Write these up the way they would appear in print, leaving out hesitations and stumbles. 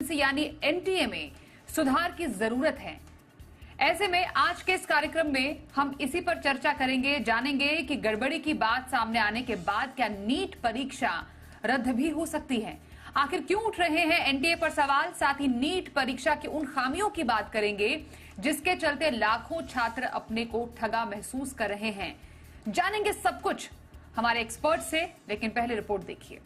Agency यानी NTA में सुधार की जरूरत है। ऐसे में आज के इस कार्यक्रम में हम इसी पर चर्चा करेंगे, जानेंगे कि गड़बड़ी की बात सामने आने के बाद क्या नीट परीक्षा रद्द भी हो सकती है। आखिर क्यों उठ रहे हैं एनटीए पर सवाल, साथ ही नीट परीक्षा की उन खामियों की बात करेंगे जिसके चलते लाखों छात्र अपने को ठगा महसूस कर रहे हैं। जानेंगे सब कुछ हमारे एक्सपर्ट से, लेकिन पहले रिपोर्ट देखिए।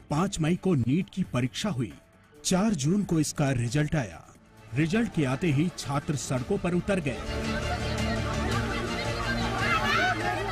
पांच मई को नीट की परीक्षा हुई। 4 जून को इसका रिजल्ट आया। रिजल्ट के आते ही छात्र सड़कों पर उतर गए।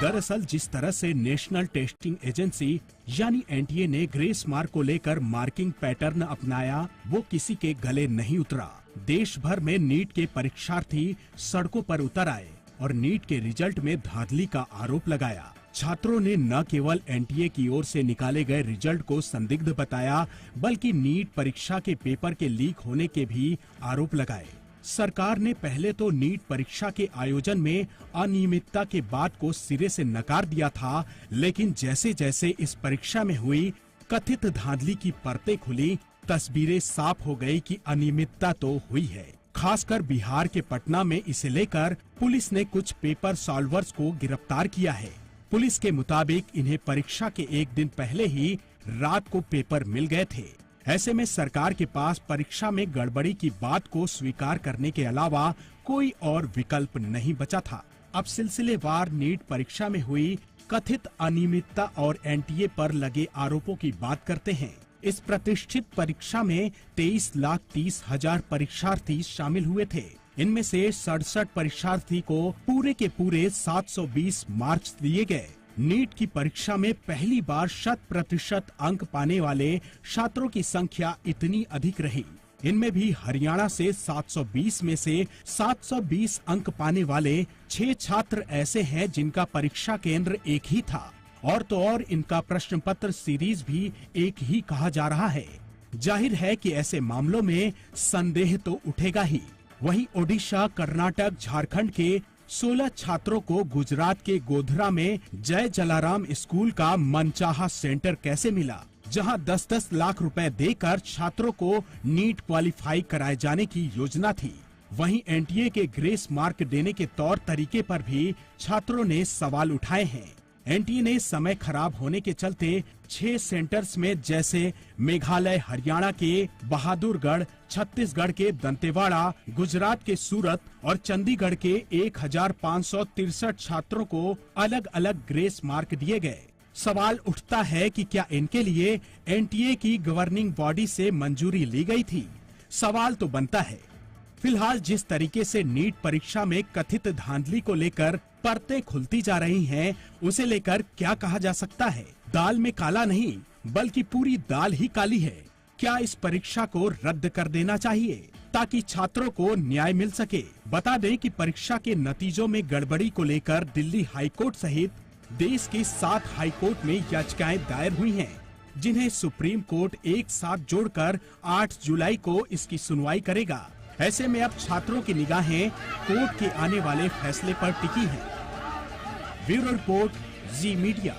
दरअसल जिस तरह से नेशनल टेस्टिंग एजेंसी यानी एनटीए ने ग्रेस मार्क को लेकर मार्किंग पैटर्न अपनाया, वो किसी के गले नहीं उतरा। देश भर में नीट के परीक्षार्थी सड़कों पर उतर आए और नीट के रिजल्ट में धांधली का आरोप लगाया। छात्रों ने न केवल एनटीए की ओर से निकाले गए रिजल्ट को संदिग्ध बताया, बल्कि नीट परीक्षा के पेपर के लीक होने के भी आरोप लगाए। सरकार ने पहले तो नीट परीक्षा के आयोजन में अनियमितता के बात को सिरे से नकार दिया था, लेकिन जैसे जैसे इस परीक्षा में हुई कथित धांधली की परतें खुली, तस्वीरें साफ हो गई कि अनियमितता तो हुई है। खासकर बिहार के पटना में इसे लेकर पुलिस ने कुछ पेपर सॉल्वर्स को गिरफ्तार किया है। पुलिस के मुताबिक इन्हें परीक्षा के एक दिन पहले ही रात को पेपर मिल गए थे। ऐसे में सरकार के पास परीक्षा में गड़बड़ी की बात को स्वीकार करने के अलावा कोई और विकल्प नहीं बचा था। अब सिलसिलेवार नीट परीक्षा में हुई कथित अनियमितता और एनटीए पर लगे आरोपों की बात करते हैं। इस प्रतिष्ठित परीक्षा में 23,30,000 परीक्षार्थी शामिल हुए थे। इनमें से 67 परीक्षार्थी को पूरे के पूरे 720 मार्क्स दिए गए। नीट की परीक्षा में पहली बार 100% अंक पाने वाले छात्रों की संख्या इतनी अधिक रही। इनमें भी हरियाणा से 720 में से 720 अंक पाने वाले 6 छात्र ऐसे हैं जिनका परीक्षा केंद्र एक ही था, और तो और इनका प्रश्न पत्र सीरीज भी एक ही कहा जा रहा है। जाहिर है कि ऐसे मामलों में संदेह तो उठेगा ही। वहीं ओडिशा, कर्नाटक, झारखंड के 16 छात्रों को गुजरात के गोधरा में जय जलाराम स्कूल का मनचाहा सेंटर कैसे मिला, जहां 10-10 लाख रुपए देकर छात्रों को नीट क्वालिफाई कराए जाने की योजना थी। वहीं एनटीए के ग्रेस मार्क देने के तौर तरीके पर भी छात्रों ने सवाल उठाए हैं। एनटीए ने समय खराब होने के चलते 6 सेंटर्स में, जैसे मेघालय, हरियाणा के बहादुरगढ़, छत्तीसगढ़ के दंतेवाड़ा, गुजरात के सूरत और चंडीगढ़ के 1563 छात्रों को अलग अलग ग्रेस मार्क दिए गए। सवाल उठता है कि क्या इनके लिए एनटीए की गवर्निंग बॉडी से मंजूरी ली गई थी? सवाल तो बनता है। फिलहाल जिस तरीके से नीट परीक्षा में कथित धांधली को लेकर परतें खुलती जा रही हैं, उसे लेकर क्या कहा जा सकता है? दाल में काला नहीं, बल्कि पूरी दाल ही काली है। क्या इस परीक्षा को रद्द कर देना चाहिए ताकि छात्रों को न्याय मिल सके? बता दें कि परीक्षा के नतीजों में गड़बड़ी को लेकर दिल्ली हाईकोर्ट सहित देश के 7 हाईकोर्ट में याचिकाएं दायर हुई हैं, जिन्हें सुप्रीम कोर्ट एक साथ जोड़कर 8 जुलाई को इसकी सुनवाई करेगा। ऐसे में अब छात्रों की निगाहें कोर्ट के आने वाले फैसले पर टिकी हैं। ब्यूरो रिपोर्ट, जी मीडिया।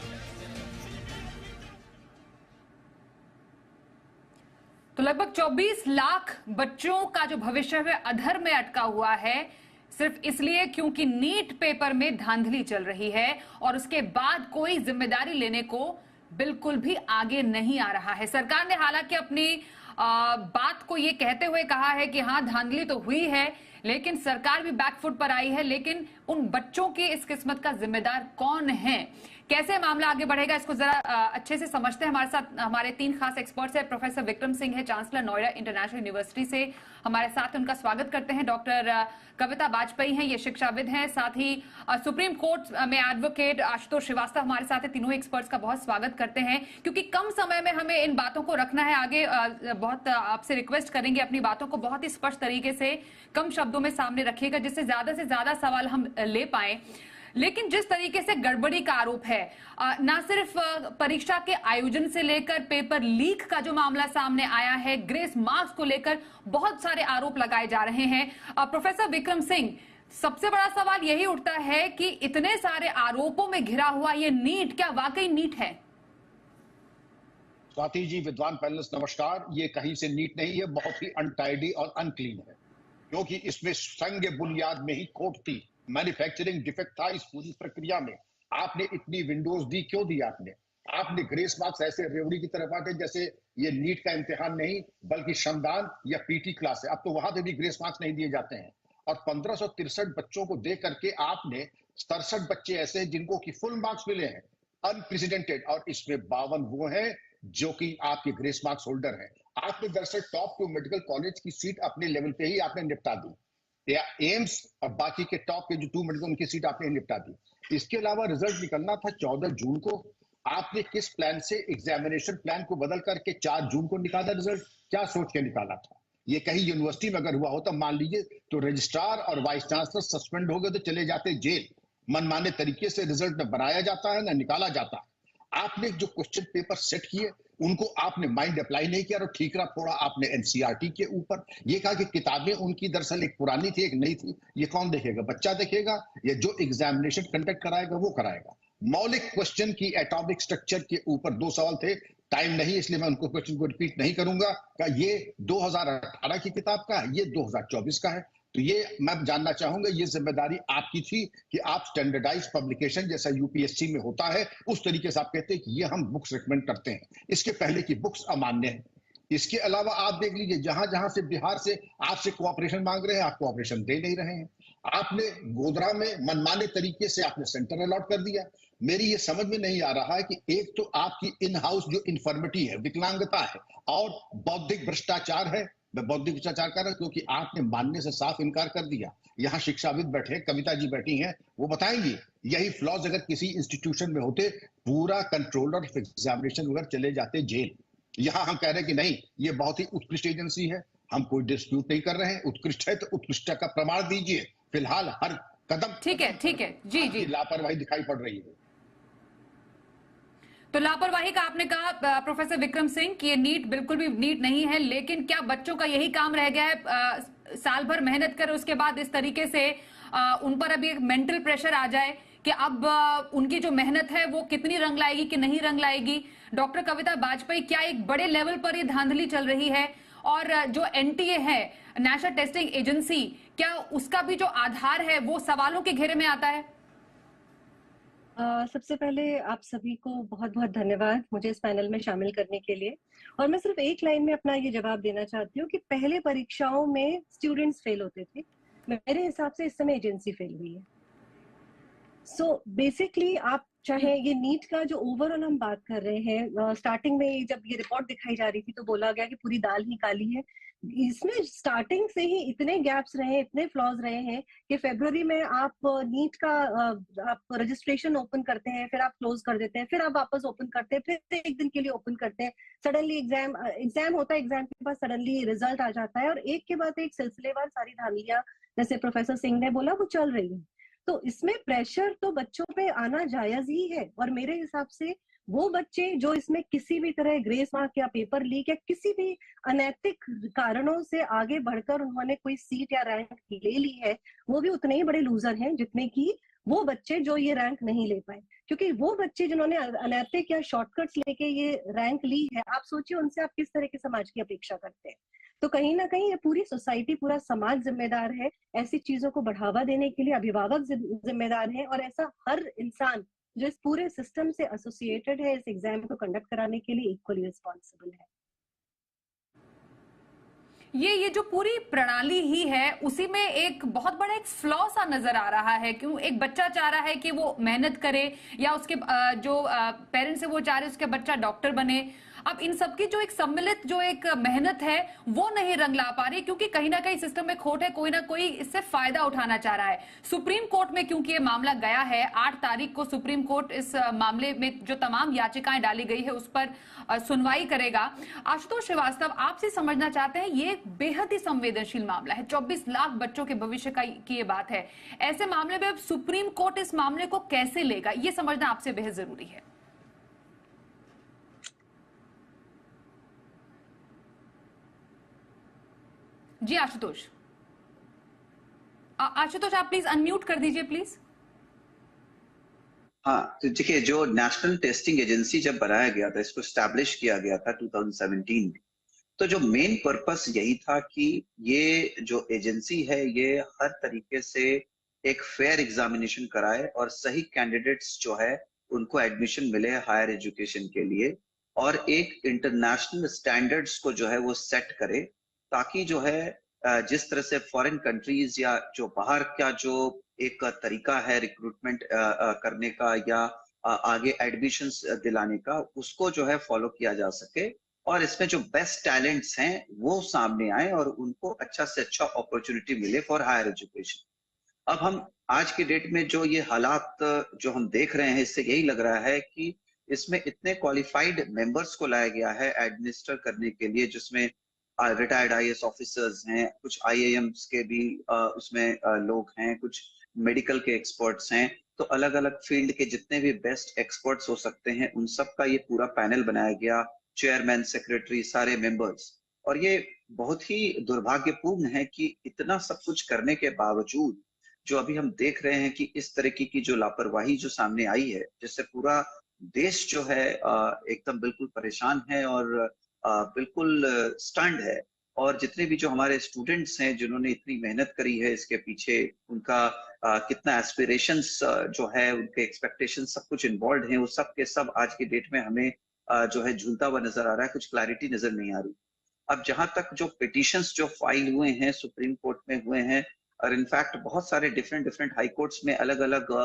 तो लगभग 24 लाख बच्चों का जो भविष्य है अधर में अटका हुआ है, सिर्फ इसलिए क्योंकि नीट पेपर में धांधली चल रही है और उसके बाद कोई जिम्मेदारी लेने को बिल्कुल भी आगे नहीं आ रहा है। सरकार ने हालांकि अपनी बात को ये कहते हुए कहा है कि हाँ धांधली तो हुई है, लेकिन सरकार भी बैकफुट पर आई है। लेकिन उन बच्चों की इस किस्मत का जिम्मेदार कौन है, कैसे मामला आगे बढ़ेगा, इसको जरा अच्छे से समझते हैं। हमारे साथ हमारे 3 खास एक्सपर्ट्स हैं। प्रोफेसर विक्रम सिंह है, चांसलर नोएडा इंटरनेशनल यूनिवर्सिटी से हमारे साथ, उनका स्वागत करते हैं। डॉक्टर कविता वाजपेयी हैं, ये शिक्षाविद हैं। साथ ही सुप्रीम कोर्ट में एडवोकेट आशुतोष श्रीवास्तव हमारे साथ है। तीनों एक्सपर्ट्स का बहुत स्वागत करते हैं। क्योंकि कम समय में हमें इन बातों को रखना है आगे, बहुत आपसे रिक्वेस्ट करेंगे अपनी बातों को बहुत ही स्पष्ट तरीके से कम शब्दों में सामने रखिएगा, जिससे ज्यादा से ज्यादा सवाल हम ले पाए। लेकिन जिस तरीके से गड़बड़ी का आरोप है, ना सिर्फ परीक्षा के आयोजन से लेकर पेपर लीक का जो मामला सामने आया है, ग्रेस मार्क्स को लेकर बहुत सारे आरोप लगाए जा रहे हैं। प्रोफेसर विक्रम सिंह, सबसे बड़ा सवाल यही उठता है कि इतने सारे आरोपों में घिरा हुआ ये नीट क्या वाकई नीट है? स्वाति जी, विद्वान पैनलिस्ट नमस्कार। ये कहीं से नीट नहीं है, बहुत ही अनटाइडी और अनक्लीन है, क्योंकि इसमें संग बुनियाद में ही खोट थी, मैन्युफैक्चरिंग डिफेक्ट था इस पूरी प्रक्रिया में। आपने इतनी विंडोज दी, क्यों दी आपने ग्रेस मार्क्स ऐसे रेवड़ी की तरफ बांटे जैसे ये नीट का इम्तिहान नहीं बल्कि श्रमदान या पीटी क्लास है। अब तो वहां पे भी ग्रेस मार्क्स नहीं दिए जाते हैं। और 1563 बच्चों को दे करके आपने 67 बच्चे ऐसे हैं जिनको की फुल मार्क्स मिले हैं, अनप्रेसिडेंटेड। और इसमें 52 वो हैं जो कि आपके ग्रेस मार्क्स होल्डर हैं। आपने दरअसल टॉप 2 मेडिकल कॉलेज की सीट अपने लेवल पे ही आपने निपटा दी, या एम्स और बाकी के टॉप के जो 2 मेडिकल उनकी सीट आपने निपटा दी। इसके अलावा रिजल्ट निकलना था 14 जून को। आपने किस प्लान से एग्जामिनेशन प्लान को बदल करके 4 जून को निकाला रिजल्ट? क्या सोच के निकाला था? ये कहीं यूनिवर्सिटी में अगर हुआ होता मान लीजिए तो रजिस्ट्रार और वाइस चांसलर सस्पेंड हो गए तो चले जाते जेल। मनमाने तरीके से रिजल्ट न बनाया जाता है न निकाला जाता है। आपने जो क्वेश्चन पेपर सेट किए उनको आपने माइंड अप्लाई नहीं किया और ठीकरा फोड़ा आपने एनसीईआरटी के ऊपर। ये कहा कि किताबें उनकी दरअसल एक पुरानी थी एक नई थी, ये कौन देखेगा? बच्चा देखेगा या जो एग्जामिनेशन कंडक्ट कराएगा वो कराएगा? मौलिक क्वेश्चन की एटॉमिक स्ट्रक्चर के ऊपर 2 सवाल थे, टाइम नहीं इसलिए मैं उनको क्वेश्चन को रिपीट नहीं करूंगा। का ये 2018 की किताब का है, ये 2024 का है। तो ये मैं जानना चाहूंगा, ये जिम्मेदारी आपकी थी कि आप स्टैंडर्डाइज पब्लिकेशन जैसा यूपीएससी में होता है उस तरीके से आप कहते हैं कि ये हम बुक्स रिकमेंड करते हैं। इसके पहले की बुक्स अमान्य है। इसके अलावा आप देख लीजिए जहां जहां से बिहार से आपसे कोऑपरेशन मांग रहे हैं आप कोऑपरेशन दे नहीं रहे हैं। आपने गोधरा में मनमाने तरीके से आपने सेंटर अलॉट कर दिया। मेरी ये समझ में नहीं आ रहा है कि एक तो आपकी इन हाउस जो इन्फर्मिटी है, विकलांगता है और बौद्धिक भ्रष्टाचार है। मैं बौद्धिक भ्रष्टाचार कर रहा हूं क्योंकि आपने मानने से साफ इनकार कर दिया। यहाँ शिक्षाविद बैठे, कविता जी बैठी हैं, वो बताएंगी यही फ्लॉज अगर किसी इंस्टीट्यूशन में होते पूरा कंट्रोलर ऑफ एग्जामिनेशन वगैरह चले जाते जेल। यहाँ हम कह रहे हैं कि नहीं, ये बहुत ही उत्कृष्ट एजेंसी है, हम कोई डिस्प्यूट नहीं कर रहे हैं। उत्कृष्ट है तो उत्कृष्टता का प्रमाण दीजिए। फिलहाल हर कदम ठीक है जी लापरवाही दिखाई पड़ रही है। तो लापरवाही का आपने कहा प्रोफेसर विक्रम सिंह कि ये नीट बिल्कुल भी नीट नहीं है, लेकिन क्या बच्चों का यही काम रह गया है साल भर मेहनत कर उसके बाद इस तरीके से उन पर अभी एक मेंटल प्रेशर आ जाए कि अब उनकी जो मेहनत है वो कितनी रंग लाएगी कि नहीं रंग लाएगी? डॉक्टर कविता बाजपेयी, क्या एक बड़े लेवल पर ये धांधली चल रही है? और जो एनटीए है, नेशनल टेस्टिंग एजेंसी, क्या उसका भी जो आधार है वो सवालों के घेरे में आता है? सबसे पहले आप सभी को बहुत बहुत धन्यवाद मुझे इस पैनल में शामिल करने के लिए। और मैं सिर्फ एक लाइन में अपना ये जवाब देना चाहती हूँ कि पहले परीक्षाओं में स्टूडेंट्स फेल होते थे, मेरे हिसाब से इस समय एजेंसी फेल हुई है। सो बेसिकली आप चाहे ये नीट का जो ओवरऑल हम बात कर रहे हैं, स्टार्टिंग में जब ये रिपोर्ट दिखाई जा रही थी तो बोला गया कि पूरी दाल ही काली है। इसमें स्टार्टिंग से ही इतने गैप्स रहे, इतने फ्लॉज रहे हैं कि फरवरी में आप नीट का आप रजिस्ट्रेशन ओपन करते हैं, फिर आप क्लोज कर देते हैं, फिर आप वापस ओपन करते हैं, फिर एक दिन के लिए ओपन करते हैं, सडनली एग्जाम होता है, एग्जाम के बाद सडनली रिजल्ट आ जाता है और एक के बाद एक सिलसिलेवार सारी धांधलियां जैसे प्रोफेसर सिंह ने बोला वो चल रही है। तो इसमें प्रेशर तो बच्चों पे आना जायज ही है। और मेरे हिसाब से वो बच्चे जो इसमें किसी भी तरह ग्रेस मार्क या पेपर लीक या किसी भी अनैतिक कारणों से आगे बढ़कर उन्होंने कोई सीट या रैंक ले ली है, वो भी उतने ही बड़े लूजर हैं जितने कि वो बच्चे जो ये रैंक नहीं ले पाए। क्योंकि वो बच्चे जिन्होंने अनैतिक या शॉर्टकट्स लेके ये रैंक ली है, आप सोचिए उनसे आप किस तरह के समाज की अपेक्षा करते हैं। तो कहीं ना कहीं ये पूरी सोसाइटी, पूरा समाज जिम्मेदार है। ऐसी चीजों को बढ़ावा देने के लिए अभिभावक जिम्मेदार है और ऐसा हर इंसान जो इस पूरे सिस्टम से एसोसिएटेड है, इस एग्जाम को कंडक्ट कराने के लिए इक्वली रिस्पॉन्सिबल है। ये जो पूरी प्रणाली ही है उसी में एक बहुत बड़ा एक फ्लॉ सा नजर आ रहा है। क्यों एक बच्चा चाह रहा है कि वो मेहनत करे या उसके जो पेरेंट्स है वो चाह रहे हैं उसके बच्चा डॉक्टर बने। अब इन सबकी जो एक सम्मिलित जो एक मेहनत है वो नहीं रंग ला पा रही, क्योंकि कहीं ना कहीं सिस्टम में खोट है, कोई ना कोई इससे फायदा उठाना चाह रहा है। सुप्रीम कोर्ट में क्योंकि ये मामला गया है, 8 तारीख को सुप्रीम कोर्ट इस मामले में जो तमाम याचिकाएं डाली गई है उस पर सुनवाई करेगा। आशुतोष श्रीवास्तव, आपसे समझना चाहते हैं, ये बेहद ही संवेदनशील मामला है, 24 लाख बच्चों के भविष्य की ये बात है। ऐसे मामले में अब सुप्रीम कोर्ट इस मामले को कैसे लेगा, ये समझना आपसे बेहद जरूरी है। जी आशुतोष, आशुतोष आप प्लीज अनम्यूट कर दीजिए प्लीज। हाँ, तो देखिए, जो नेशनल टेस्टिंग एजेंसी जब बनाया गया था, इसको स्टैब्लिश किया गया था 2017 में, तो जो मेन पर्पस यही था कि ये जो एजेंसी है ये हर तरीके से एक फेयर एग्जामिनेशन कराए और सही कैंडिडेट्स जो है उनको एडमिशन मिले हायर एजुकेशन के लिए, और एक इंटरनेशनल स्टैंडर्ड्स को जो है वो सेट करे, ताकि जो है जिस तरह से फॉरेन कंट्रीज या जो बाहर का जो एक तरीका है रिक्रूटमेंट करने का या आगे एडमिशंस दिलाने का, उसको जो है फॉलो किया जा सके, और इसमें जो बेस्ट टैलेंट्स हैं वो सामने आए और उनको अच्छा से अच्छा अपॉर्चुनिटी मिले फॉर हायर एजुकेशन। अब हम आज के डेट में जो ये हालात जो हम देख रहे हैं, इससे यही लग रहा है कि इसमें इतने क्वालिफाइड मेंबर्स को लाया गया है एडमिनिस्टर करने के लिए, जिसमें रिटायर्ड आईएएस ऑफिसर्स हैं, कुछ आईएएम्स के भी उसमें लोग हैं, कुछ मेडिकल के एक्सपर्ट्स हैं, तो अलग अलग फील्ड के जितने भी बेस्ट एक्सपर्ट्स हो सकते हैं उन सब का ये पूरा पैनल बनाया गया, चेयरमैन, सेक्रेटरी, सारे मेंबर्स। और ये बहुत ही दुर्भाग्यपूर्ण है कि इतना सब कुछ करने के बावजूद जो अभी हम देख रहे हैं कि इस तरीके की जो लापरवाही जो सामने आई है, जिससे पूरा देश जो है एकदम बिल्कुल परेशान है और बिल्कुल स्टन्ड है, और जितने भी जो हमारे स्टूडेंट्स हैं जिन्होंने इतनी मेहनत करी है इसके पीछे, उनका कितना एस्पिरेशंस जो है, उनके एक्सपेक्टेशंस सब कुछ इन्वॉल्व हैं, वो सब के सब आज की डेट में हमें जो है झूलता हुआ नजर आ रहा है, कुछ क्लैरिटी नजर नहीं आ रही। अब जहां तक जो पिटिशंस जो फाइल हुए हैं सुप्रीम कोर्ट में हुए हैं, और इनफैक्ट बहुत सारे डिफरेंट हाई कोर्ट्स में अलग अलग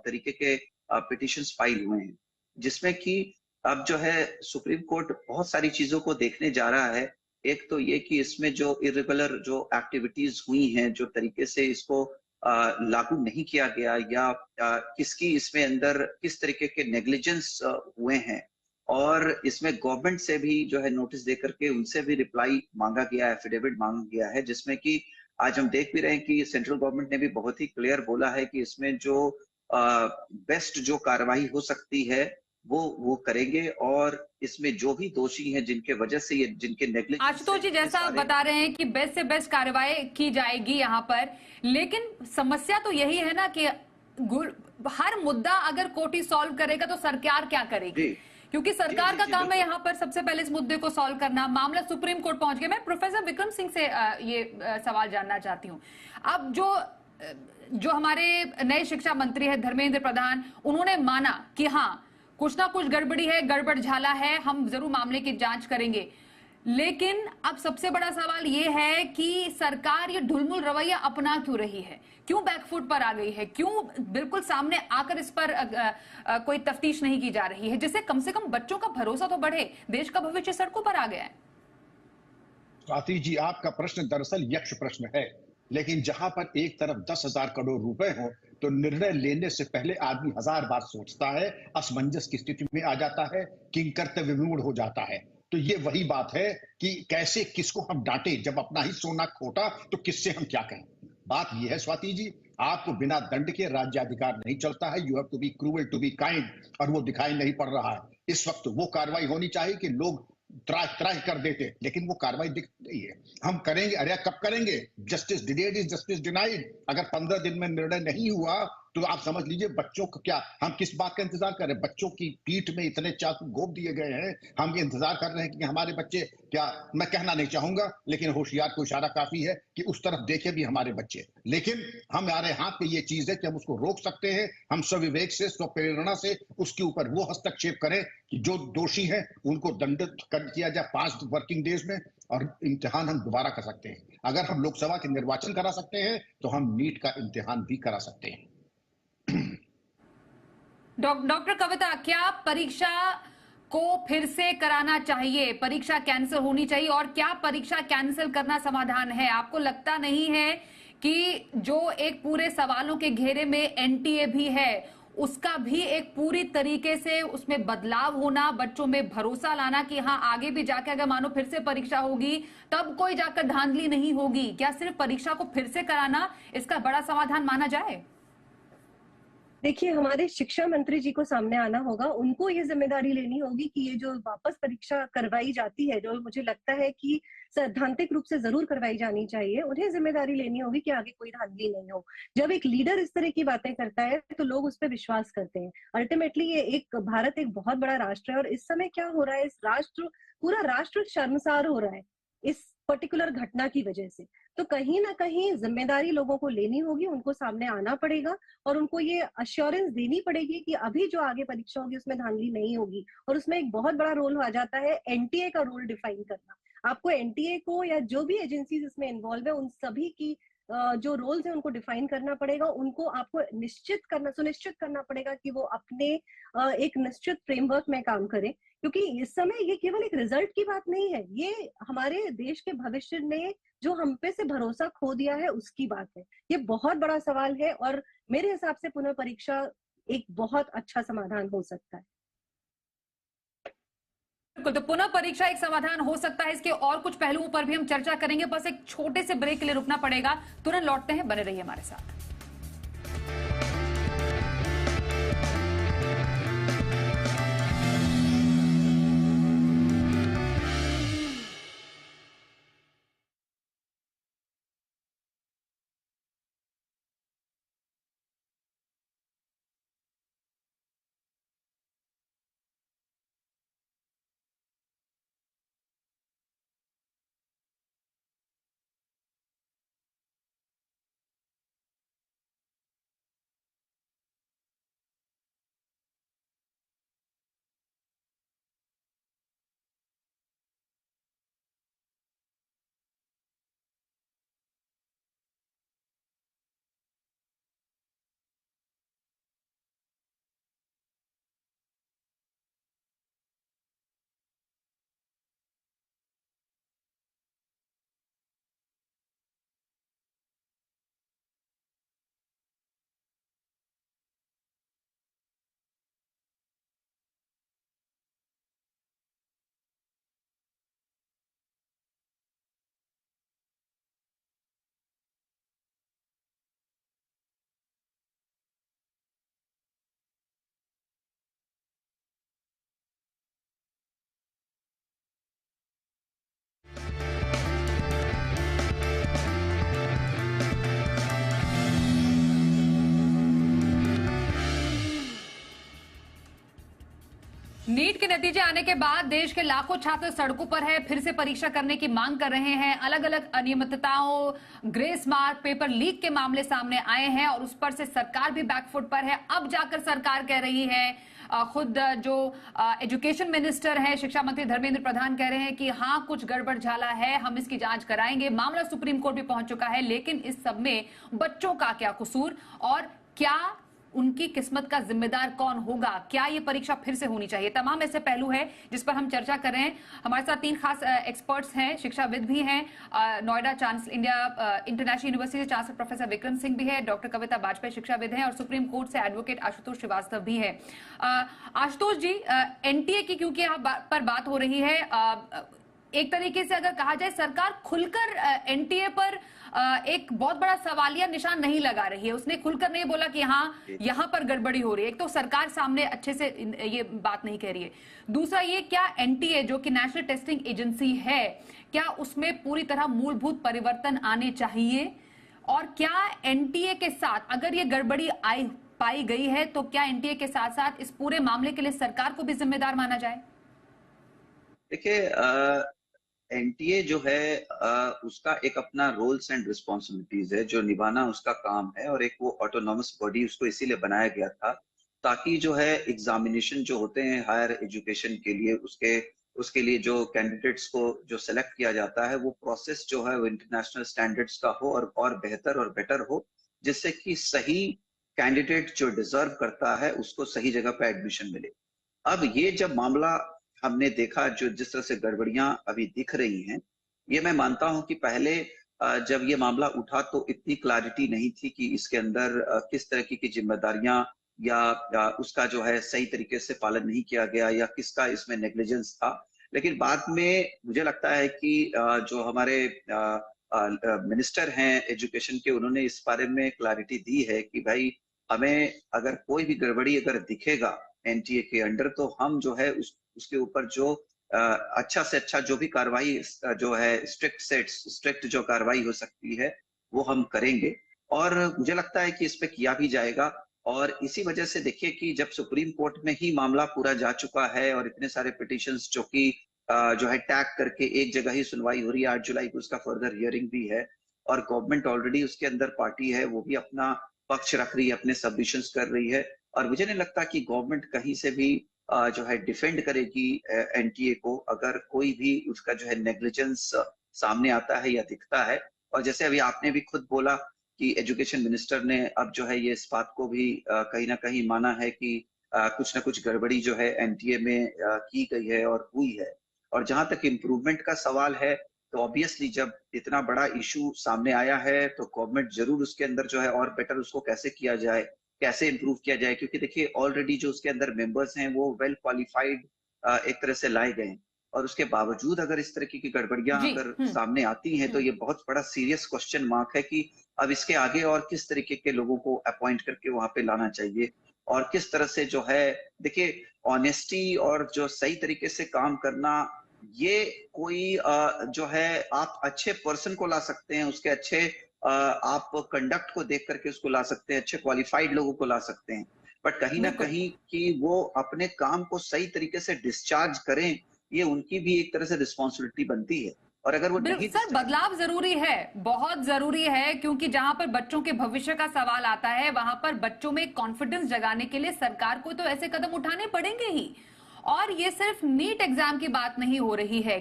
तरीके के पिटिशंस फाइल हुए हैं, जिसमें कि अब जो है सुप्रीम कोर्ट बहुत सारी चीजों को देखने जा रहा है। एक तो ये कि इसमें जो इरेगुलर जो एक्टिविटीज हुई हैं, जो तरीके से इसको लागू नहीं किया गया, या किसकी इसमें अंदर किस तरीके के नेग्लिजेंस हुए हैं, और इसमें गवर्नमेंट से भी जो है नोटिस दे करके उनसे भी रिप्लाई मांगा गया, एफिडेविट मांगा गया है, जिसमें कि आज हम देख भी रहे हैं कि सेंट्रल गवर्नमेंट ने भी बहुत ही क्लियर बोला है कि इसमें जो बेस्ट जो कार्रवाई हो सकती है वो करेंगे, और इसमें जो भी दोषी हैं जिनके वजह से ये जिनके नेग्लिजेंस। आशुतोष जी, जैसा आप बता रहे हैं कि बेस्ट से बेस्ट कार्रवाई की जाएगी यहाँ पर, लेकिन समस्या तो यही है ना कि हर मुद्दा अगर कोर्ट ही सॉल्व करेगा तो सरकार क्या करेगी, क्योंकि सरकार का काम है यहाँ पर सबसे पहले इस मुद्दे को सॉल्व करना। मामला सुप्रीम कोर्ट पहुंच गया। मैं प्रोफेसर विक्रम सिंह से ये सवाल जानना चाहती हूँ। अब जो हमारे नए शिक्षा मंत्री है धर्मेंद्र प्रधान, उन्होंने माना कि हाँ कुछ ना कुछ गड़बड़ी है, गड़बड़ झाला है, हम जरूर मामले की जांच करेंगे, लेकिन अब सबसे बड़ा सवाल ये है कि सरकार ये ढुलमुल रवैया अपना क्यों रही है, क्यों बैकफुट पर आ गई है, क्यों बिल्कुल सामने आकर इस पर कोई तफ्तीश नहीं की जा रही है, जिससे कम से कम बच्चों का भरोसा तो बढ़े, देश का भविष्य सड़कों पर आ गया है। स्वाति जी, आपका प्रश्न दरअसल यक्ष प्रश्न है, लेकिन जहां पर एक तरफ 10,000 करोड़ रुपए हो तो निर्णय लेने से पहले आदमी 1000 बार सोचता है, असमंजस की स्थिति में आ जाता है, किंग कर्तव्य विमूढ़ हो जाता है। तो ये वही बात है कि कैसे किसको हम डांटे, जब अपना ही सोना खोटा तो किससे हम क्या कहें। बात यह है स्वाति जी, आपको बिना दंड के राज्याधिकार नहीं चलता है। You have to be cruel to be kind, और वो दिखाई नहीं पड़ रहा है। इस वक्त वो कार्रवाई होनी चाहिए कि लोग त्राही कर देते, लेकिन वो कार्रवाई दिख रही है। हम करेंगे, अरे कब करेंगे? Justice delayed is justice denied. अगर 15 दिन में निर्णय नहीं हुआ तो आप समझ लीजिए बच्चों को क्या, हम किस बात का इंतजार कर रहे हैं? बच्चों की पीठ में इतने चाकू घोंप दिए गए हैं, हम ये इंतजार कर रहे हैं कि हमारे बच्चे क्या, मैं कहना नहीं चाहूंगा लेकिन होशियार को इशारा काफी है कि उस तरफ देखे भी हमारे बच्चे। लेकिन हमारे हाथ में ये चीज है कि हम उसको रोक सकते हैं। हम स्वविवेक से, स्वप्रेरणा से उसके ऊपर वो हस्तक्षेप करें कि जो दोषी हैं उनको दंडित कर किया जाए 5 वर्किंग डेज में, और इम्तिहान हम दोबारा कर सकते हैं। अगर हम लोकसभा के निर्वाचन करा सकते हैं तो हम नीट का इम्तिहान भी करा सकते हैं। डॉक्टर कविता, क्या परीक्षा को फिर से कराना चाहिए, परीक्षा कैंसिल होनी चाहिए, और क्या परीक्षा कैंसिल करना समाधान है? आपको लगता नहीं है कि जो एक पूरे सवालों के घेरे में एनटीए भी है, उसका भी एक पूरी तरीके से उसमें बदलाव होना, बच्चों में भरोसा लाना कि हाँ आगे भी जाके अगर मानो फिर से परीक्षा होगी तब कोई जाकर धांधली नहीं होगी, क्या सिर्फ परीक्षा को फिर से कराना इसका बड़ा समाधान माना जाए? देखिए, हमारे शिक्षा मंत्री जी को सामने आना होगा, उनको ये जिम्मेदारी लेनी होगी कि ये जो वापस परीक्षा करवाई जाती है, जो मुझे लगता है कि सैद्धांतिक रूप से जरूर करवाई जानी चाहिए, उन्हें जिम्मेदारी लेनी होगी कि आगे कोई धांधली नहीं हो। जब एक लीडर इस तरह की बातें करता है तो लोग उस पर विश्वास करते हैं। अल्टीमेटली ये भारत एक बहुत बड़ा राष्ट्र है, और इस समय क्या हो रहा है, पूरा राष्ट्र शर्मसार हो रहा है इस पर्टिकुलर घटना की वजह से। तो कहीं ना कहीं जिम्मेदारी लोगों को लेनी होगी, उनको सामने आना पड़ेगा और उनको ये अश्योरेंस देनी पड़ेगी कि अभी जो आगे परीक्षा होगी उसमें धांधली नहीं होगी। और उसमें एक बहुत बड़ा रोल आ जाता है एनटीए का रोल डिफाइन करना। आपको एनटीए को या जो भी एजेंसीज इसमें इन्वॉल्व है उन सभी की जो रोल्स है उनको डिफाइन करना पड़ेगा, उनको आपको सुनिश्चित करना पड़ेगा कि वो अपने एक निश्चित फ्रेमवर्क में काम करें, क्योंकि इस समय ये केवल एक रिजल्ट की बात नहीं है, ये हमारे देश के भविष्य ने जो हम पे से भरोसा खो दिया है उसकी बात है। ये बहुत बड़ा सवाल है और मेरे हिसाब से पुनः परीक्षा एक बहुत अच्छा समाधान हो सकता है। बिल्कुल, तो पुनः परीक्षा एक समाधान हो सकता है। इसके और कुछ पहलुओं पर भी हम चर्चा करेंगे, बस एक छोटे से ब्रेक के लिए रुकना पड़ेगा। तुरंत लौटते हैं, बने रहिए हमारे साथ। नीट के नतीजे आने के बाद देश के लाखों छात्र सड़कों पर है, फिर से परीक्षा करने की मांग कर रहे हैं। अलग अलग अनियमितताओं, ग्रेस मार्क, पेपर लीक के मामले सामने आए हैं और उस पर से सरकार भी बैकफुट पर है। अब जाकर सरकार कह रही है, खुद जो एजुकेशन मिनिस्टर है, शिक्षा मंत्री धर्मेंद्र प्रधान कह रहे हैं कि हाँ कुछ गड़बड़ झाला है, हम इसकी जांच कराएंगे। मामला सुप्रीम कोर्ट भी पहुंच चुका है, लेकिन इस सब में बच्चों का क्या कसूर और क्या उनकी किस्मत का जिम्मेदार कौन होगा? क्या ये परीक्षा फिर से होनी चाहिए? तमाम ऐसे पहलू है जिस पर हम चर्चा कर रहे हैं। हमारे साथ तीन खास एक्सपर्ट्स हैं, शिक्षाविद भी हैं। नोएडा इंडिया इंटरनेशनल यूनिवर्सिटी से चांसलर प्रोफेसर विक्रम सिंह भी है, डॉक्टर कविता बाजपेयी शिक्षाविद हैं और सुप्रीम कोर्ट से एडवोकेट आशुतोष श्रीवास्तव भी है। आशुतोष जी, एनटीए की क्योंकि यहाँ पर बात हो रही है, एक तरीके से अगर कहा जाए सरकार खुलकर एनटीए पर एक बहुत बड़ा सवालिया निशान नहीं लगा रही है। उसने खुलकर नहीं बोला कि हाँ यहां पर गड़बड़ी हो रही है। एक तो सरकार सामने अच्छे से ये बात नहीं कह रही है। दूसरा ये, क्या एनटीए जो कि नेशनल टेस्टिंग एजेंसी है, क्या उसमें पूरी तरह मूलभूत परिवर्तन आने चाहिए? और क्या एनटीए के साथ अगर ये गड़बड़ी पाई गई है तो क्या एनटीए के साथ साथ इस पूरे मामले के लिए सरकार को भी जिम्मेदार माना जाए? देखिए, एनटीए जो है उसका एक अपना रोल्स एंड रिस्पॉन्सिबिलिटीज है जो निभाना उसका काम है, और एक वो ऑटोनॉमस बॉडी उसको इसीलिए बनाया गया था ताकि जो है एग्जामिनेशन जो होते हैं हायर एजुकेशन के लिए, उसके लिए जो कैंडिडेट्स को जो सेलेक्ट किया जाता है वो प्रोसेस जो है वो इंटरनेशनल स्टैंडर्ड्स का हो और बेहतर और बेटर हो, जिससे कि सही कैंडिडेट जो डिजर्व करता है उसको सही जगह पे एडमिशन मिले। अब ये जब मामला हमने देखा जो जिस तरह से गड़बड़ियां अभी दिख रही हैं, ये मैं मानता हूं कि पहले जब ये मामला उठा तो इतनी क्लैरिटी नहीं थी कि इसके अंदर किस तरह की जिम्मेदारियां या उसका जो है सही तरीके से पालन नहीं किया गया या किसका इसमें नेग्लिजेंस था। लेकिन बाद में मुझे लगता है कि जो हमारे मिनिस्टर हैं एजुकेशन के, उन्होंने इस बारे में क्लैरिटी दी है कि भाई हमें अगर कोई भी गड़बड़ी अगर दिखेगा एनटीए के अंडर, तो हम जो है उसके ऊपर जो अच्छा से अच्छा जो भी कार्रवाई जो है स्ट्रिक्ट जो कार्रवाई हो सकती है वो हम करेंगे। और मुझे लगता है कि इस पे किया भी जाएगा। और इसी वजह से देखिए कि जब सुप्रीम कोर्ट में ही मामला पूरा जा चुका है और इतने सारे पिटिशंस जो कि जो है टैग करके एक जगह ही सुनवाई हो रही है, 8 जुलाई को उसका फर्दर हियरिंग भी है और गवर्नमेंट ऑलरेडी उसके अंदर पार्टी है, वो भी अपना पक्ष रख रही है, अपने सबमिशंस कर रही है। और मुझे नहीं लगता कि गवर्नमेंट कहीं से भी जो है डिफेंड करेगी एनटीए को अगर कोई भी उसका जो है नेग्लिजेंस सामने आता है या दिखता है। और जैसे अभी आपने भी खुद बोला कि एजुकेशन मिनिस्टर ने अब जो है ये इस बात को भी कहीं ना कहीं माना है कि कुछ ना कुछ गड़बड़ी जो है एनटीए में की गई है और हुई है। और जहां तक इम्प्रूवमेंट का सवाल है, तो ऑब्वियसली जब इतना बड़ा इशू सामने आया है तो गवर्नमेंट जरूर उसके अंदर जो है और बेटर उसको कैसे किया जाए, कैसे इम्प्रूव किया जाए, क्योंकि देखिए ऑलरेडी जो उसके अंदर मेंबर्स हैं वो वेल क्वालिफाइड एक तरह से लाए गए हैं। और उसके बावजूद अगर इस तरह की गड़बड़ियां जी। अगर सामने आती हैं तो ये बहुत बड़ा सीरियस क्वेश्चन मार्क है कि अब इसके आगे और किस तरीके के लोगों को अपॉइंट करके वहां पे लाना चाहिए और किस तरह से जो है, देखिए ऑनेस्टी और जो सही तरीके से काम करना, ये कोई जो है आप अच्छे पर्सन को ला सकते हैं, उसके अच्छे आप कंडक्ट को देख करके उसको ला सकते हैं, अच्छे क्वालिफाइड लोगों को ला सकते हैं, बट कहीं ना बिल्कुल। कहीं कि वो अपने काम को सही तरीके से डिस्चार्ज करें, ये उनकी भी एक तरह से रिस्पॉन्सिबिलिटी बनती है। और अगर वो नहीं सर, बदलाव जरूरी है, बहुत जरूरी है, क्योंकि जहां पर बच्चों के भविष्य का सवाल आता है वहां पर बच्चों में कॉन्फिडेंस जगाने के लिए सरकार को तो ऐसे कदम उठाने पड़ेंगे ही। और ये सिर्फ नीट एग्जाम की बात नहीं हो रही है।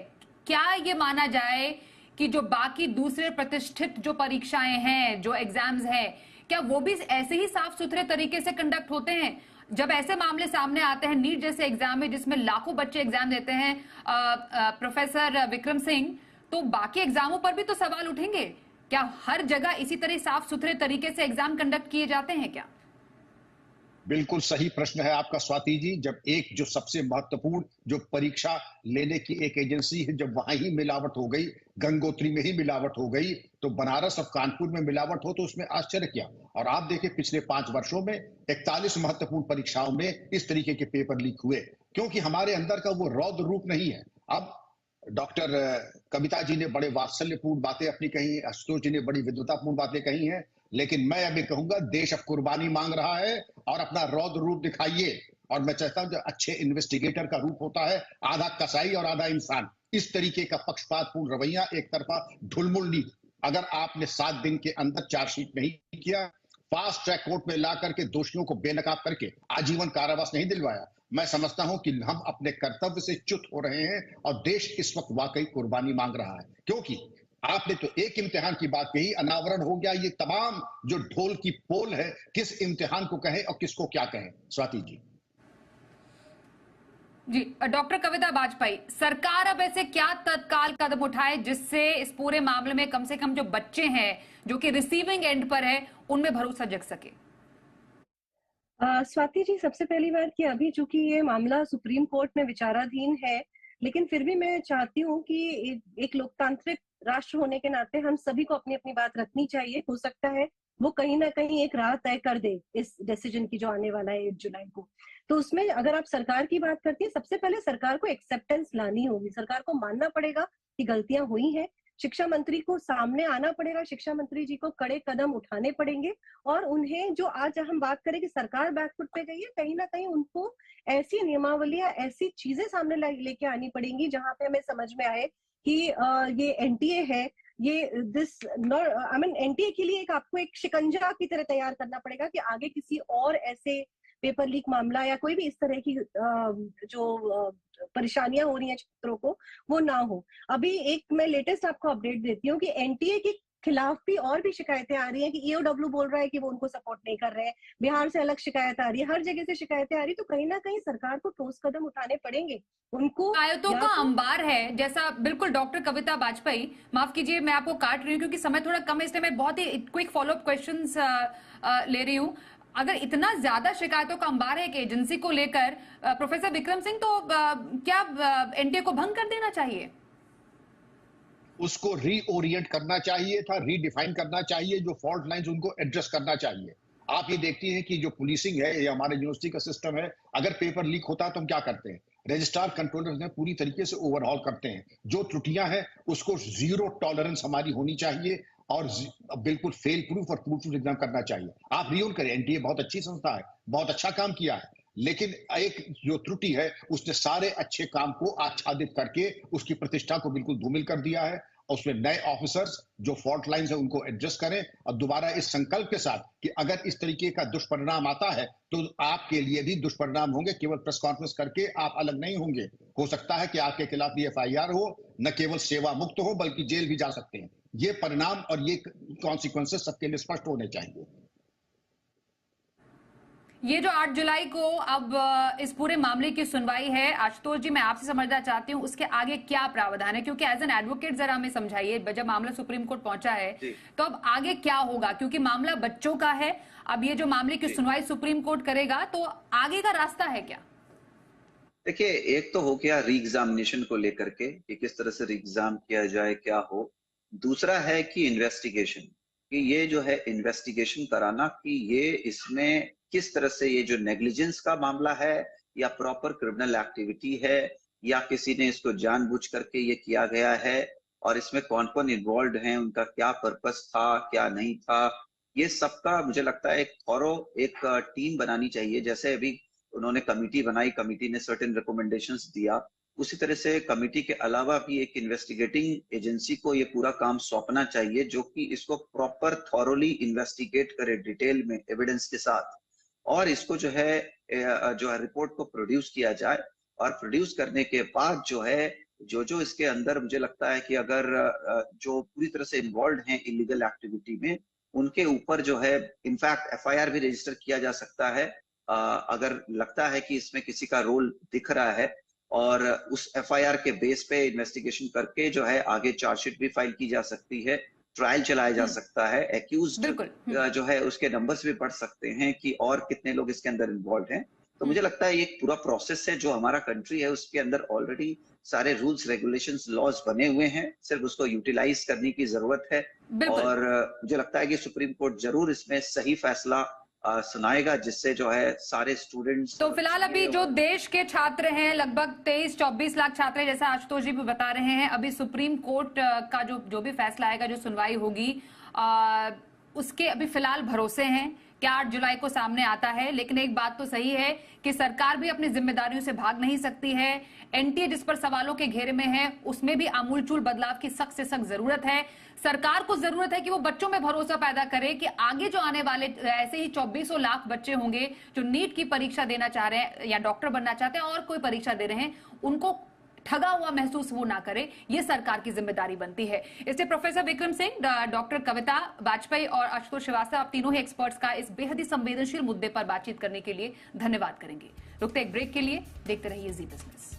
क्या ये माना जाए कि जो बाकी दूसरे प्रतिष्ठित जो परीक्षाएं हैं, जो एग्जाम्स हैं, क्या वो भी ऐसे ही साफ सुथरे तरीके से कंडक्ट होते हैं? जब ऐसे मामले सामने आते हैं, नीट जैसे एग्जाम में जिसमें लाखों बच्चे एग्जाम देते हैं, प्रोफेसर विक्रम सिंह, तो बाकी एग्जामों पर भी तो सवाल उठेंगे। क्या हर जगह इसी तरह साफ सुथरे तरीके से एग्जाम कंडक्ट किए जाते हैं क्या? बिल्कुल सही प्रश्न है आपका स्वाति जी। जब एक जो सबसे महत्वपूर्ण जो परीक्षा लेने की एक एजेंसी है, जब वहां ही मिलावट हो गई, गंगोत्री में ही मिलावट हो गई, तो बनारस और कानपुर में मिलावट हो तो उसमें आश्चर्य क्या। और आप देखिए पिछले 5 वर्षों में 41 महत्वपूर्ण परीक्षाओं में इस तरीके के पेपर लीक हुए, क्योंकि हमारे अंदर का वो रौद्र रूप नहीं है। अब डॉक्टर कविता जी ने बड़े वात्सल्यपूर्ण बातें अपनी कही, आशुतोष जी ने बड़ी विद्वतापूर्ण बातें कही हैं, लेकिन मैं अभी कहूंगा देश अब कुर्बानी मांग रहा है और अपना रौद्र रूप दिखाइए। और मैं चाहता हूं जो अच्छे इन्वेस्टिगेटर का रूप होता है, आधा कसाई और आधा इंसान, इस तरीके का पक्षपातपूर्ण रवैया, एक तरफा ढुलमुल नीति, अगर आपने 7 दिन के अंदर चार्जशीट नहीं किया, फास्ट ट्रैक कोर्ट में ला करके दोषियों को बेनकाब करके आजीवन कारावास नहीं दिलवाया, मैं समझता हूं कि हम अपने कर्तव्य से च्युत हो रहे हैं और देश इस वक्त वाकई कुर्बानी मांग रहा है। क्योंकि आपने तो एक इम्तिहान की बात कही, अनावरण हो गया ये तमाम जो ढोल की पोल है, किस इम्तिहान को कहें और किसको क्या कहें। स्वाति जी। जी, डॉक्टर कविता बाजपेयी, सरकार अब ऐसे क्या तत्काल कदम उठाए जिससे इस पूरे मामले में कम से कम जो बच्चे हैं जो कि रिसीविंग एंड पर है उनमें भरोसा जग सके? स्वाति जी, सबसे पहली बात कि अभी चूंकि ये मामला सुप्रीम कोर्ट में विचाराधीन है, लेकिन फिर भी मैं चाहती हूँ कि एक लोकतांत्रिक राष्ट्र होने के नाते हम सभी को अपनी अपनी बात रखनी चाहिए। हो सकता है वो कहीं ना कहीं एक राह तय कर दे इस डिसीजन की जो आने वाला है 8 जुलाई को। तो उसमें अगर आप सरकार की बात करती है, सबसे पहले सरकार को एक्सेप्टेंस लानी होगी, सरकार को मानना पड़ेगा कि गलतियां हुई हैं, शिक्षा मंत्री को सामने आना पड़ेगा, शिक्षा मंत्री जी को कड़े कदम उठाने पड़ेंगे और उन्हें जो आज हम बात करें कि सरकार बैकफुट पे गई है, कहीं ना कहीं उनको ऐसी नियमावलियां, ऐसी चीजें सामने लेके आनी पड़ेंगी जहां पे हमें समझ में आए कि ये एनटीए है, ये दिस आई मीन एनटीए के लिए एक आपको एक शिकंजा की तरह तैयार करना पड़ेगा कि आगे किसी और ऐसे पेपर लीक मामला या कोई भी इस तरह की जो परेशानियां हो रही हैं छात्रों को, वो ना हो। अभी एक मैं लेटेस्ट आपको अपडेट देती हूँ कि एनटीए की खिलाफ भी और भी शिकायतें आ रही हैं कि ईओडब्ल्यू बोल रहा है कि वो उनको सपोर्ट नहीं कर रहे हैं, बिहार से अलग शिकायत आ रही है, हर जगह से शिकायतें आ रही, तो कहीं ना कहीं सरकार को ठोस कदम उठाने पड़ेंगे उनको। शिकायतों का अंबार है, जैसा बिल्कुल डॉक्टर कविता वाजपेयी, माफ कीजिए मैं आपको काट रही हूँ क्योंकि समय थोड़ा कम है, इसलिए मैं बहुत ही क्विक फॉलोअप क्वेश्चंस ले रही हूँ। अगर इतना ज्यादा शिकायतों का अंबार है कि एजेंसी को लेकर, प्रोफेसर विक्रम सिंह, तो क्या एनटीए को भंग कर देना चाहिए? उसको रीओरिएंट करना चाहिए था, रीडिफाइन करना चाहिए, जो फॉल्ट लाइंस उनको एड्रेस करना चाहिए। आप ये देखती हैं कि जो पुलिसिंग है, ये हमारे यूनिवर्सिटी का सिस्टम है, अगर पेपर लीक होता है तो हम क्या करते हैं, रजिस्ट्रार कंट्रोलर ने पूरी तरीके से ओवरहॉल करते हैं। जो त्रुटियां हैं उसको जीरो टॉलरेंस हमारी होनी चाहिए और बिल्कुल फेल प्रूफ और प्रूफ एग्जाम करना चाहिए। आप रिओन करें, एनटीए बहुत अच्छी संस्था है, बहुत अच्छा काम किया है, लेकिन एक जो त्रुटि है उसने सारे अच्छे काम को आच्छादित करके उसकी प्रतिष्ठा को बिल्कुल धूमिल कर दिया है। और उसमें नए ऑफिसर्स जो फॉल्ट लाइंस है उनको एडजस्ट करें और दोबारा इस संकल्प के साथ कि अगर इस तरीके का दुष्परिणाम आता है तो आपके लिए भी दुष्परिणाम होंगे, केवल प्रेस कॉन्फ्रेंस करके आप अलग नहीं होंगे। हो सकता है कि आपके खिलाफ भी एफआईआर हो, न केवल सेवा मुक्त हो बल्कि जेल भी जा सकते हैं। ये परिणाम और ये कॉन्सिक्वेंसेस सबके लिए स्पष्ट होने चाहिए। ये जो 8 जुलाई को अब इस पूरे मामले की सुनवाई है, आशुतोष जी मैं आपसे समझना चाहती हूँ उसके आगे क्या प्रावधान है, क्योंकि एज एन एडवोकेट जरा हमें समझाइए, जब मामला सुप्रीम कोर्ट पहुंचा है तो अब आगे क्या होगा, क्योंकि मामला बच्चों का है। अब ये जो मामले की सुनवाई सुप्रीम कोर्ट करेगा तो आगे का रास्ता है क्या? देखिए, एक तो हो गया री एग्जामिनेशन को लेकर के कि किस तरह से री एग्जाम किया जाए, क्या हो। दूसरा है कि इन्वेस्टिगेशन, कि ये जो है इन्वेस्टिगेशन कराना कि ये इसमें किस तरह से ये जो नेग्लिजेंस का मामला है या प्रॉपर क्रिमिनल एक्टिविटी है या किसी ने इसको जानबूझ करके ये किया गया है और इसमें कौन कौन इन्वॉल्व हैं, उनका क्या पर्पस था, क्या नहीं था, ये सबका मुझे लगता है एक थॉरो एक टीम बनानी चाहिए। जैसे अभी उन्होंने कमिटी बनाई, कमिटी ने सर्टेन रिकमेंडेशंस दिया, उसी तरह से कमिटी के अलावा भी एक इन्वेस्टिगेटिंग एजेंसी को ये पूरा काम सौंपना चाहिए जो कि इसको प्रॉपर थॉरोली इन्वेस्टिगेट करे डिटेल में एविडेंस के साथ, और इसको जो है रिपोर्ट को प्रोड्यूस किया जाए। और प्रोड्यूस करने के बाद जो है जो इसके अंदर मुझे लगता है कि अगर जो पूरी तरह से इन्वॉल्व हैं इलीगल एक्टिविटी में, उनके ऊपर जो है इनफैक्ट एफआईआर भी रजिस्टर किया जा सकता है अगर लगता है कि इसमें किसी का रोल दिख रहा है, और उस एफआईआर के बेस पे इन्वेस्टिगेशन करके जो है आगे चार्जशीट भी फाइल की जा सकती है, ट्रायल चलाया जा सकता है, एक्यूज्ड जो है उसके नंबर्स भी बढ़ सकते हैं कि और कितने लोग इसके अंदर इन्वॉल्व हैं। तो मुझे लगता है ये एक पूरा प्रोसेस है जो हमारा कंट्री है उसके अंदर ऑलरेडी सारे रूल्स, रेगुलेशंस, लॉज बने हुए हैं, सिर्फ उसको यूटिलाइज करने की जरूरत है। और मुझे लगता है कि सुप्रीम कोर्ट जरूर इसमें सही फैसला सुनाएगा जिससे जो है सारे स्टूडेंट्स। तो फिलहाल अभी जो देश के छात्र हैं लगभग 23-24 लाख छात्र हैं, जैसा आशुतोष जी भी बता रहे हैं, अभी सुप्रीम कोर्ट का जो भी फैसला आएगा, जो सुनवाई होगी, उसके अभी फिलहाल भरोसे हैं क्या 8 जुलाई को सामने आता है। लेकिन एक बात तो सही है कि सरकार भी अपनी जिम्मेदारियों से भाग नहीं सकती है। एनटीए जिस पर सवालों के घेरे में है उसमें भी आमूलचूल बदलाव की सख्त से सख्त जरूरत है। सरकार को जरूरत है कि वो बच्चों में भरोसा पैदा करे कि आगे जो आने वाले ऐसे ही 2400 लाख बच्चे होंगे जो नीट की परीक्षा देना चाह रहे हैं या डॉक्टर बनना चाहते हैं और कोई परीक्षा दे रहे हैं, उनको ठगा हुआ महसूस वो ना करे। ये सरकार की जिम्मेदारी बनती है। इसलिए प्रोफेसर विक्रम सिंह, डॉक्टर कविता वाजपेयी और आशुतोष श्रीवास्तव, आप तीनों ही एक्सपर्ट्स का इस बेहद ही संवेदनशील मुद्दे पर बातचीत करने के लिए धन्यवाद करेंगे। रुकते एक ब्रेक के लिए, देखते रहिए जी बिजनेस।